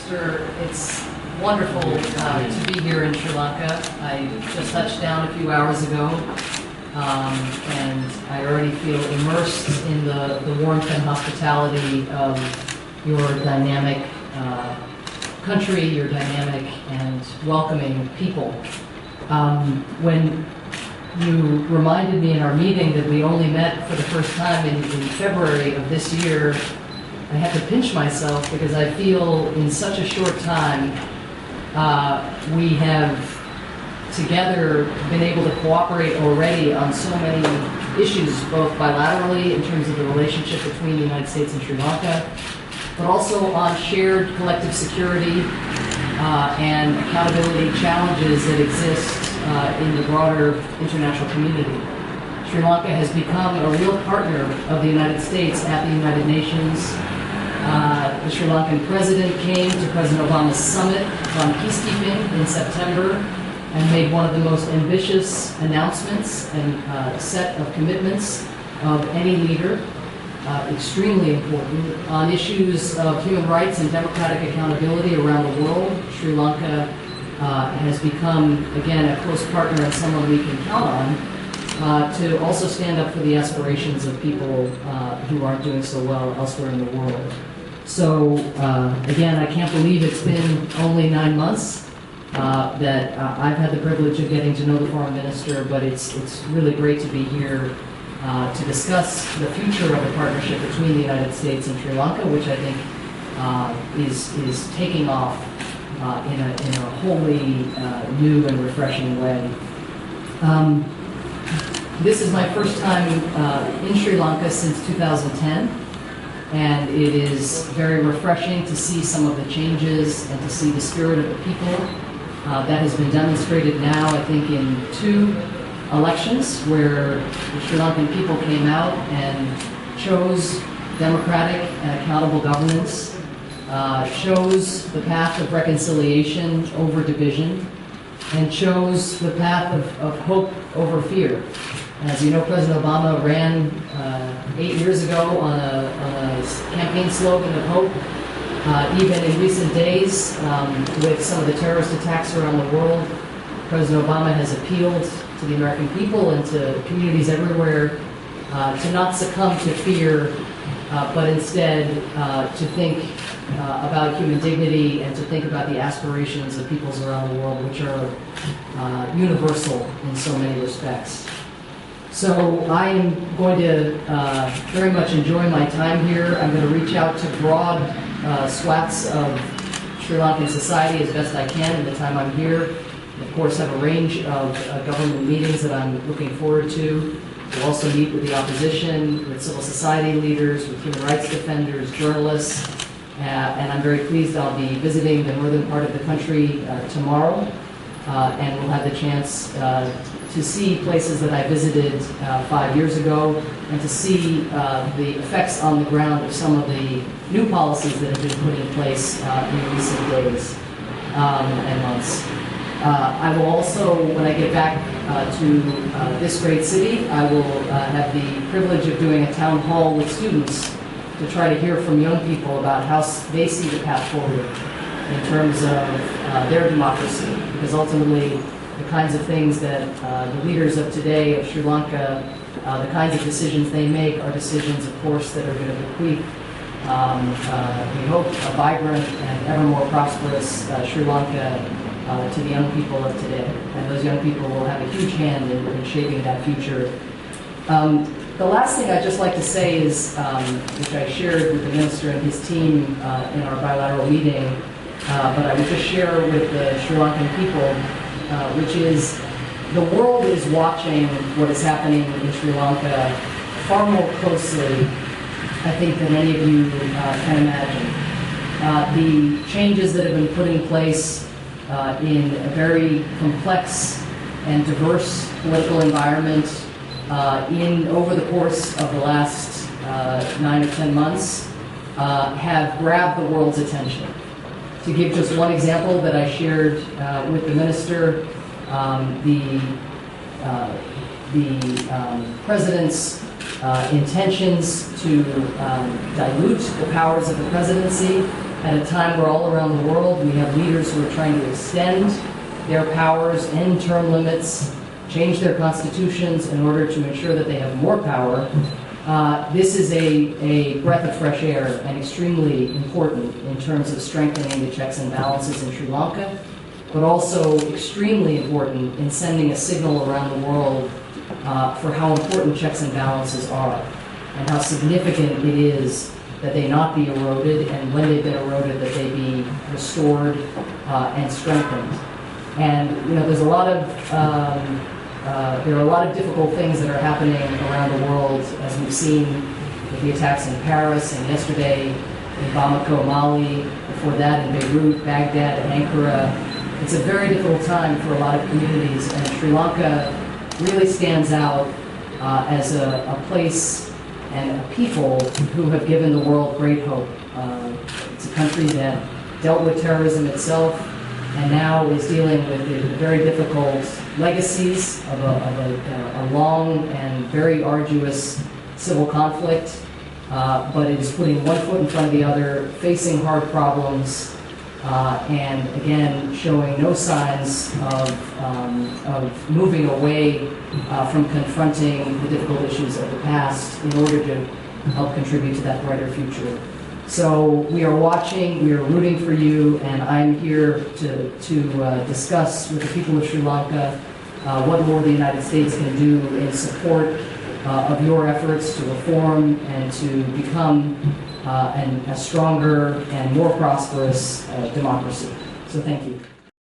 Minister. It's wonderful to be here in Sri Lanka. I just touched down a few hours ago, and I already feel immersed in the warmth and hospitality of your dynamic country, your dynamic and welcoming people. When you reminded me in our meeting that we only met for the first time in February of this year, I had to pinch myself because I feel in such a short time we have together been able to cooperate already on so many issues, both bilaterally in terms of the relationship between the United States and Sri Lanka, but also on shared collective security and accountability challenges that exist in the broader international community. Sri Lanka has become a real partner of the United States at the United Nations. The Sri Lankan president came to President Obama's summit on peacekeeping in September and made one of the most ambitious announcements and set of commitments of any leader, extremely important, on issues of human rights and democratic accountability around the world. Sri Lanka has become, again, a close partner and someone we can count on to also stand up for the aspirations of people who aren't doing so well elsewhere in the world. So, again, I can't believe it's been only 9 months that I've had the privilege of getting to know the foreign minister, but it's really great to be here to discuss the future of the partnership between the United States and Sri Lanka, which I think is taking off in a wholly new and refreshing way. This is my first time in Sri Lanka since 2010, and it is very refreshing to see some of the changes and to see the spirit of the people that has been demonstrated now, I think, in 2 elections where the Sri Lankan people came out and chose democratic and accountable governance, chose the path of reconciliation over division, and chose the path of hope over fear. As you know, President Obama ran 8 years ago on a campaign slogan of hope. Even in recent days, with some of the terrorist attacks around the world, President Obama has appealed to the American people and to communities everywhere to not succumb to fear, but instead to think about human dignity and to think about the aspirations of peoples around the world, which are universal in so many respects. So I am going to very much enjoy my time here. I'm going to reach out to broad swaths of Sri Lankan society as best I can in the time I'm here. Of course, have a range of government meetings that I'm looking forward to. We'll also meet with the opposition, with civil society leaders, with human rights defenders, journalists, and I'm very pleased I'll be visiting the northern part of the country tomorrow, and we'll have the chance to see places that I visited 5 years ago and to see the effects on the ground of some of the new policies that have been put in place in recent days and months. I will also, when I get back to this great city, I will have the privilege of doing a town hall with students to try to hear from young people about how they see the path forward in terms of their democracy, because ultimately the kinds of things that the leaders of today of Sri Lanka, the kinds of decisions they make are decisions, of course, that are going to bequeath, we hope, a vibrant and ever more prosperous Sri Lanka to the young people of today. And those young people will have a huge hand in shaping that future. The last thing I'd just like to say is, which I shared with the minister and his team in our bilateral meeting, but I would just share with the Sri Lankan people, which is the world is watching what is happening in Sri Lanka far more closely, I think, than any of you can imagine. The changes that have been put in place in a very complex and diverse political environment over the course of the last 9 or 10 months have grabbed the world's attention. To give just one example that I shared with the minister, the president's intentions to dilute the powers of the presidency at a time where all around the world we have leaders who are trying to extend their powers, end term limits, change their constitutions in order to ensure that they have more power. This is a breath of fresh air and extremely important in terms of strengthening the checks and balances in Sri Lanka, but also extremely important in sending a signal around the world for how important checks and balances are and how significant it is that they not be eroded, and when they've been eroded, that they be restored and strengthened. And there's a lot of there are a lot of difficult things that are happening around the world, as we've seen with the attacks in Paris and yesterday in Bamako, Mali, before that in Beirut, Baghdad, and Ankara. It's a very difficult time for a lot of communities, and Sri Lanka really stands out as a place and a people who have given the world great hope. It's a country that dealt with terrorism itself and now is dealing with the very difficult legacies of a long and very arduous civil conflict, but it is putting one foot in front of the other, facing hard problems, and again showing no signs of moving away from confronting the difficult issues of the past in order to help contribute to that brighter future. So we are watching, we are rooting for you, and I'm here to discuss with the people of Sri Lanka what more the United States can do in support of your efforts to reform and to become a stronger and more prosperous democracy. So thank you.